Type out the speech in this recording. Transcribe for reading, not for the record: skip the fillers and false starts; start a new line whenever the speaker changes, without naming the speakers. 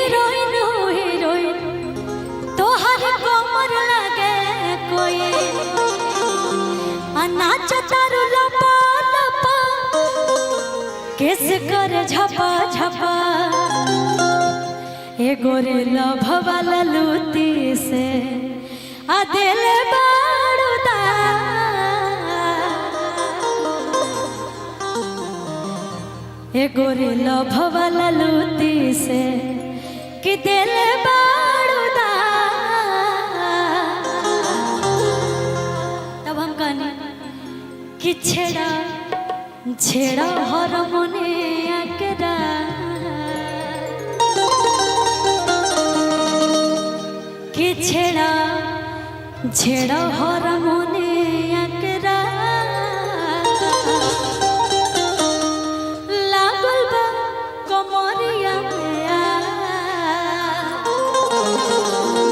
Heroine heroine तोहर कोमर लगे कोई नाच तारू लपा लपा किस कर झपा झपा ए गोरे लभवा ललूती से दिल बाड़ूदा ए गोरे लभवा ललूती से कि दिल बाड़ूदा। तब हम कहने कि छेड़ा छेड़ा हर मने आकेरा कि छेड़ा छेड़ा हर